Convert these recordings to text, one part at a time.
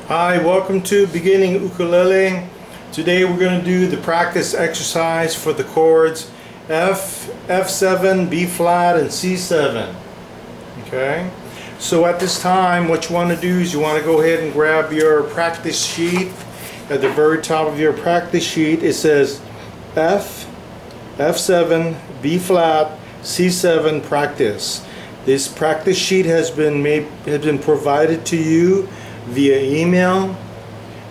Hi, welcome to Beginning Ukulele. Today we're going to do the practice exercise for the chords F, F7, B flat, and C7. Okay, so at this time what you want to do is you want to go ahead and grab your practice sheet. At the very top of your practice sheet it says F, F7, B flat, C7 practice. This practice sheet has been provided to you via email.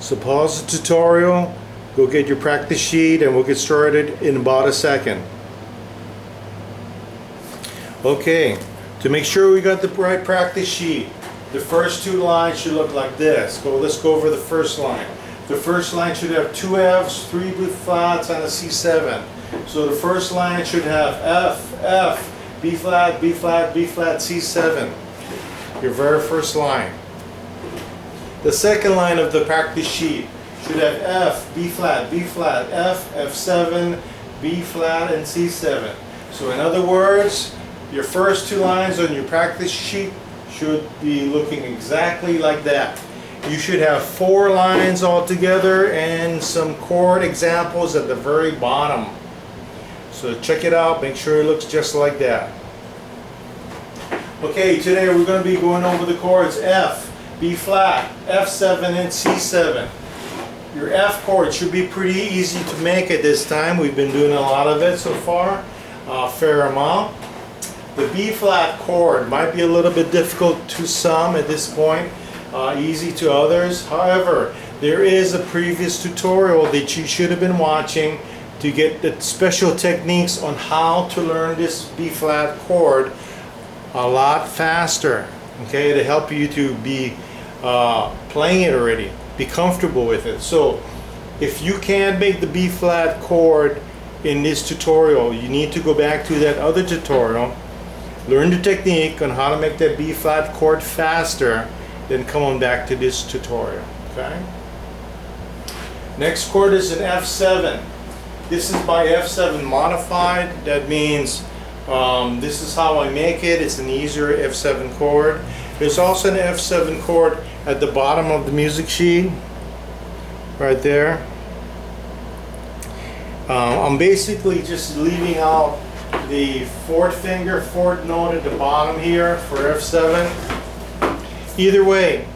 So pause the tutorial, go get your practice sheet, and we'll get started in about a second. Okay, to make sure we got the right practice sheet, the first two lines should look like this. Let's go over the first line. The first line should have two Fs, three B flats, and a C7. So the first line should have F, F, B flat, B flat, B flat, C7. Your very first line. The second line of the practice sheet should have F, B flat, F, F7, B flat, and C7. So in other words, your first two lines on your practice sheet should be looking exactly like that. You should have four lines altogether and some chord examples at the very bottom. So check it out, make sure it looks just like that. Okay, today we're going to be going over the chords F, B flat, F7, and C7. Your F chord should be pretty easy to make at this time. We've been doing a lot of it so far, a fair amount. The B flat chord might be a little bit difficult to some at this point, easy to others. However, there is a previous tutorial that you should have been watching to get the special techniques on how to learn this B flat chord a lot faster. Okay, to help you to be playing it already, be comfortable with it. So if you can't make the B flat chord in this tutorial, you need to go back to that other tutorial, learn the technique on how to make that B flat chord faster, then come on back to this tutorial. Okay, next chord is an F7. This is by F7 modified. That means this is how I make it. It's an easier F7 chord. There's also an F7 chord at the bottom of the music sheet, right there. I'm basically just leaving out the fourth note at the bottom here for F7. Either way,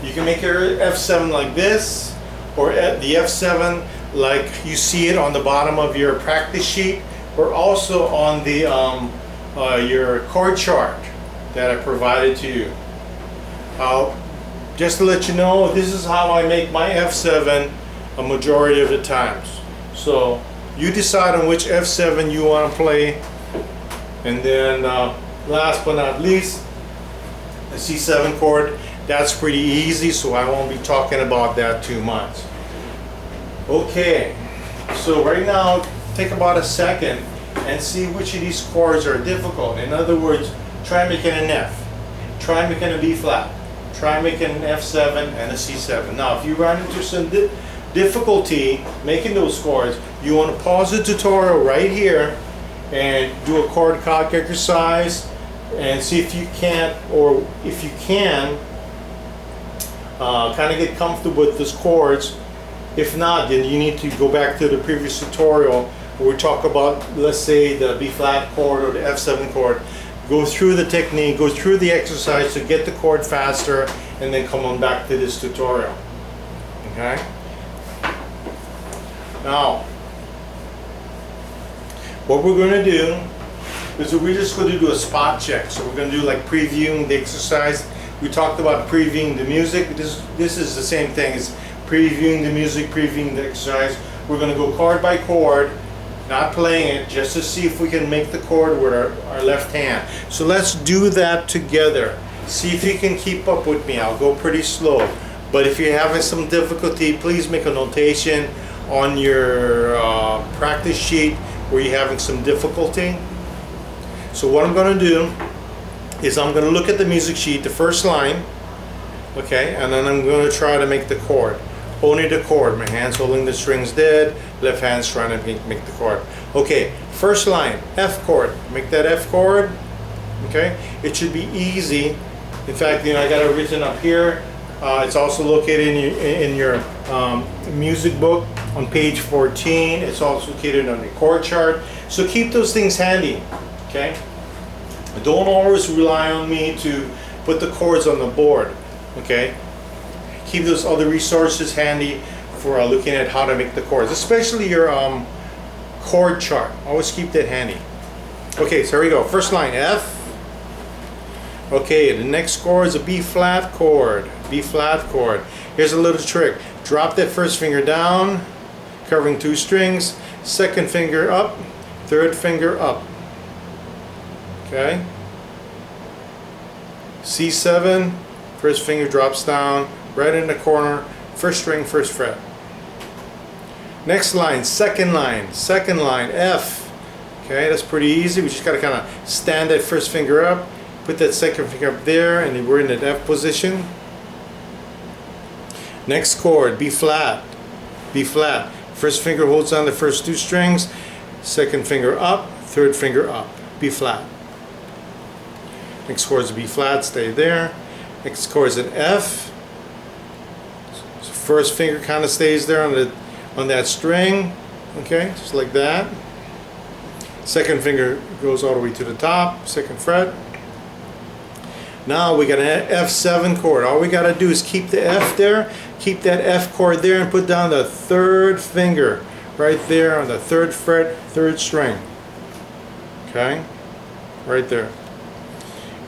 you can make your F7 like this, or at the F7 like you see it on the bottom of your practice sheet, or also on the your chord chart that I provided to you. Just to let you know, this is how I make my F7 a majority of the times. So you decide on which F7 you want to play, and then last but not least, the C7 chord. That's pretty easy, so I won't be talking about that too much. Okay, so right now take about a second and see which of these chords are difficult. In other words, try making an F, try making a B flat, try making an F7 and a C7. Now if you run into some difficulty making those chords, you want to pause the tutorial right here and do a chord calc exercise and see if you can't, or if you can, kind of get comfortable with those chords. If not, then you need to go back to the previous tutorial where we talk about, let's say, the B flat chord or the F7 chord. Go through the technique, go through the exercise to get the chord faster, and then come on back to this tutorial. Okay? Now, what we're going to do is we're just going to do a spot check. So we're going to do like previewing the exercise. We talked about previewing the music. This is the same thing as previewing the music, previewing the exercise. We're going to go chord by chord, not playing it, just to see if we can make the chord with our left hand. So let's do that together. See if you can keep up with me. I'll go pretty slow. But if you're having some difficulty, please make a notation on your practice sheet where you're having some difficulty. So what I'm going to do is I'm going to look at the music sheet, the first line, okay, and then I'm going to try to make the chord. Only the chord. My hand's holding the strings dead, left hand's trying to make the chord. Okay, first line, F chord. Make that F chord, okay? It should be easy. In fact, I got it written up here. It's also located in your music book on page 14. It's also located on the chord chart. So keep those things handy, okay? Don't always rely on me to put the chords on the board, okay? Keep those other resources handy for looking at how to make the chords, especially your chord chart. Always keep that handy. Okay, so here we go. First line, F. Okay, the next chord is a B flat chord. B flat chord. Here's a little trick. Drop that first finger down, covering 2 strings. Second finger up, third finger up. Okay. C7, first finger drops down, right in the corner, first string, first fret. Next line, second line, F. Okay, that's pretty easy. We just gotta kind of stand that first finger up, put that second finger up there, and then we're in that F position. Next chord, B flat, B flat. First finger holds on the first 2 strings, second finger up, third finger up, B flat. Next chord is B flat, stay there. Next chord is an F. So first finger kind of stays there on that string, okay, just like that. Second finger goes all the way to the top, second fret. Now we got an F7 chord. All we got to do is keep the F there, keep that F chord there, and put down the third finger right there on the third fret, third string. Okay, right there.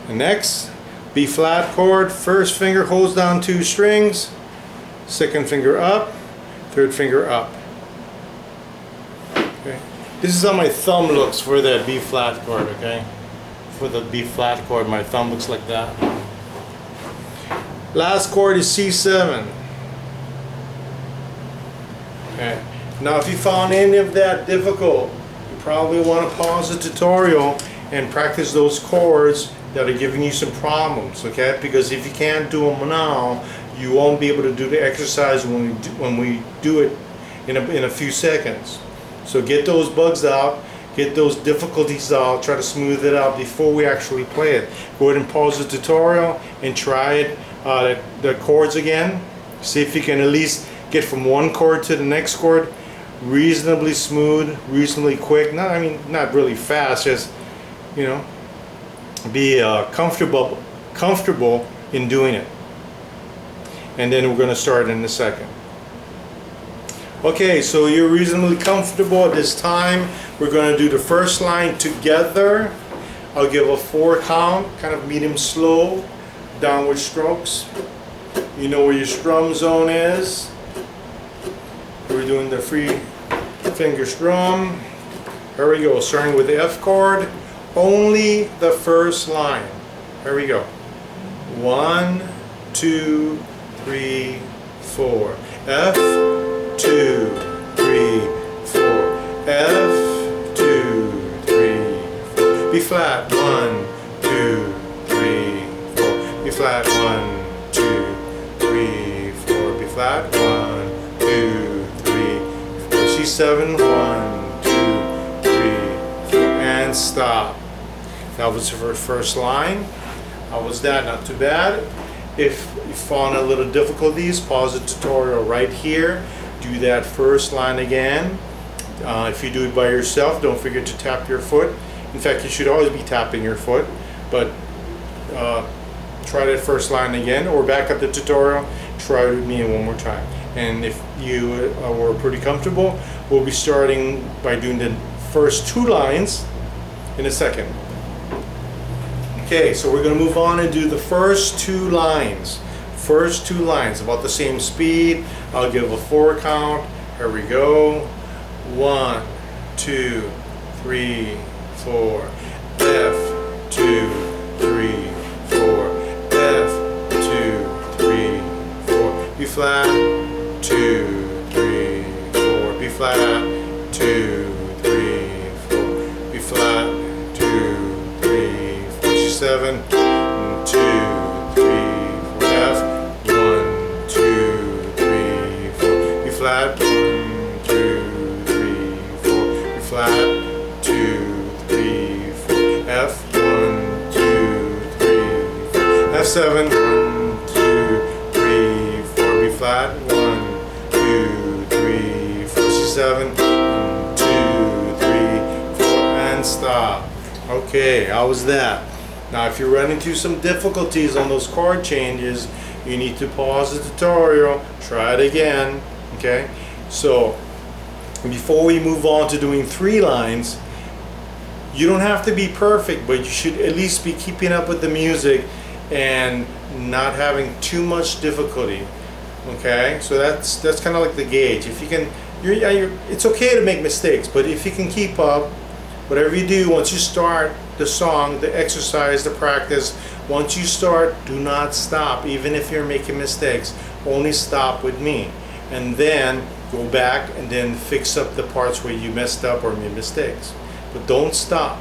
And next, B flat chord. First finger holds down 2 strings, second finger up, third finger up. Okay, this is how my thumb looks for that B flat chord. Okay. For the B flat chord, my thumb looks like that. Last chord is C7. Okay. Now if you found any of that difficult, you probably want to pause the tutorial and practice those chords that are giving you some problems, okay? Because if you can't do them now, you won't be able to do the exercise when we do it in a few seconds. So get those bugs out. Get those difficulties out, try to smooth it out before we actually play it. Go ahead and pause the tutorial and try it, the chords again. See if you can at least get from one chord to the next chord reasonably smooth, reasonably quick. Not really fast, just, you know, be comfortable in doing it. And then we're going to start in a second. Okay, so you're reasonably comfortable at this time. We're going to do the first line together. I'll give a 4 count, kind of medium slow, downward strokes. You know where your strum zone is. We're doing the free finger strum. Here we go, starting with the F chord. Only the first line. Here we go. 1, 2, 3, 4. F, 2, 3, 4. F, 2, 3, 4. B flat, 1, 2, 3, 4. B flat, 1, 2, 3, 4. B flat, 1, 2, 3, 4. C7, 1, 2, 3, 4. And stop. That was the first line. How was that? Not too bad. If you found a little difficulties, pause the tutorial right here. Do that first line again. If you do it by yourself, don't forget to tap your foot. In fact, you should always be tapping your foot, but try that first line again, or back up the tutorial, try it with me one more time. And if you were pretty comfortable, we'll be starting by doing the first 2 lines in a second. Okay, so we're going to move on and do the first 2 lines. First 2 lines, about the same speed. I'll give a 4 count. Here we go. 1, 2, 3, 4. F, 2, 3, 4. F, 2, 3, 4. B flat, 2, 3, 4. B flat, 2, 3, 4. B flat, 2, 3, 4. C7, 2, 3, 4. F, 1, 2, 3, 4. B flat, 1, 2, 3, 4. B flat, 2, 3, 4. F, 1, 2, 3, 4. F7, 1, 2, 3, flat, 1, 2, 3, 4, C7, 1, 2, 3, 4, and stop. Okay, how was that? Now if you run into some difficulties on those chord changes, you need to pause the tutorial, try it again, okay? So before we move on to doing 3 lines, you don't have to be perfect, but you should at least be keeping up with the music and not having too much difficulty, okay? So that's kind of like the gauge. If you can, it's okay to make mistakes, but if you can keep up, whatever you do, once you start the song, the exercise, the practice, once you start, do not stop. Even if you're making mistakes, only stop with me, and then go back and then fix up the parts where you messed up or made mistakes. But don't stop,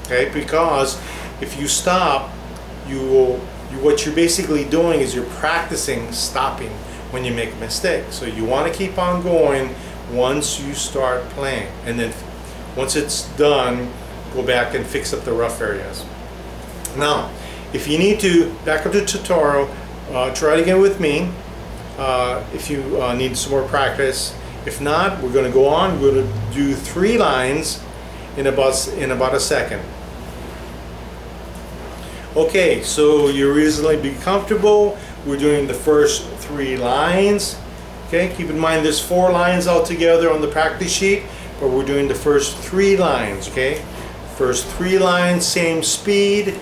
okay? Because if you stop, what you're basically doing is you're practicing stopping when you make a mistake. So you want to keep on going once you start playing, and then once it's done, go back and fix up the rough areas. Now, if you need to back up the tutorial, try it again with me. If you need some more practice. If not, we're going to go on. We're going to do 3 lines in about a second. Okay, so you're reasonably comfortable. We're doing the first 3 lines. Okay, keep in mind there's 4 lines altogether on the practice sheet, but we're doing the first 3 lines. Okay, first 3 lines, same speed.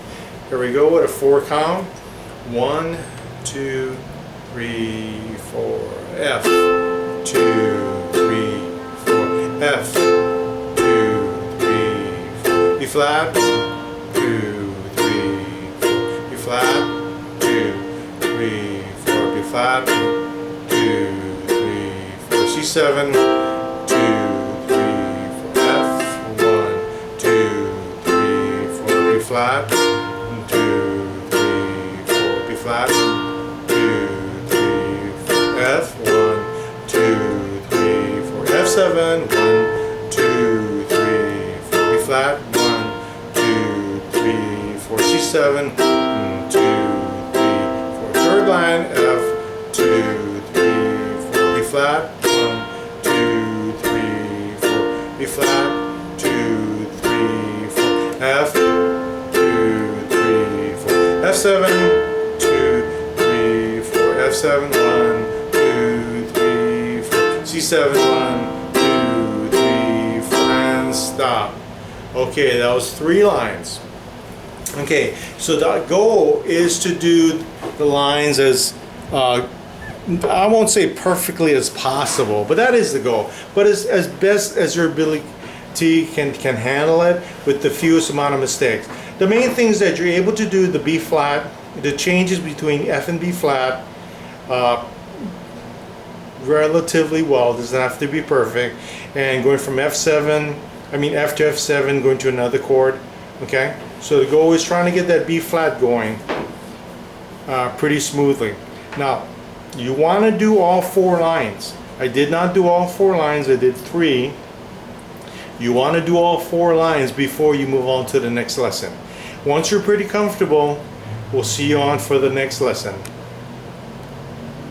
Here we go with a 4 count. 1, 2, 3, 4. F. 2, 3, 4. F. 2, 3, 4. B flat. 2, 3, 4. B flat. 2, 3, 4. B flat. 2, 3, 4. C7. 2, 3, 4. F. 1, 2, 3, 4. B flat. 2, 3, 4. B flat. 2, 3, 4. F. 1, 2, 3, 4. F7. 1, 2, 3, 4. B flat. 1, 2, 3, 4. C7. 1, 2, 3, 4. Third line. F. 2, 3, 4. B flat. 1, 2, 3, 4. B flat. 2, 3, 4. F. 2, 3, 4. F7. 2, 3, 4. F7. 1, 2, 3, 4. C7. 1, 2, 3, 4. And stop. Okay, that was 3 lines. Okay, so the goal is to do the lines as I won't say perfectly as possible, but that is the goal. But as best as your ability can handle it with the fewest amount of mistakes. The main thing is that you're able to do the B flat, the changes between F and B flat relatively well. It doesn't have to be perfect. And going from F to F7, going to another chord. Okay, so the goal is trying to get that B flat going pretty smoothly. Now, you want to do all 4 lines. I did not do all 4 lines, I did 3. You want to do all 4 lines before you move on to the next lesson. Once you're pretty comfortable, we'll see you on for the next lesson.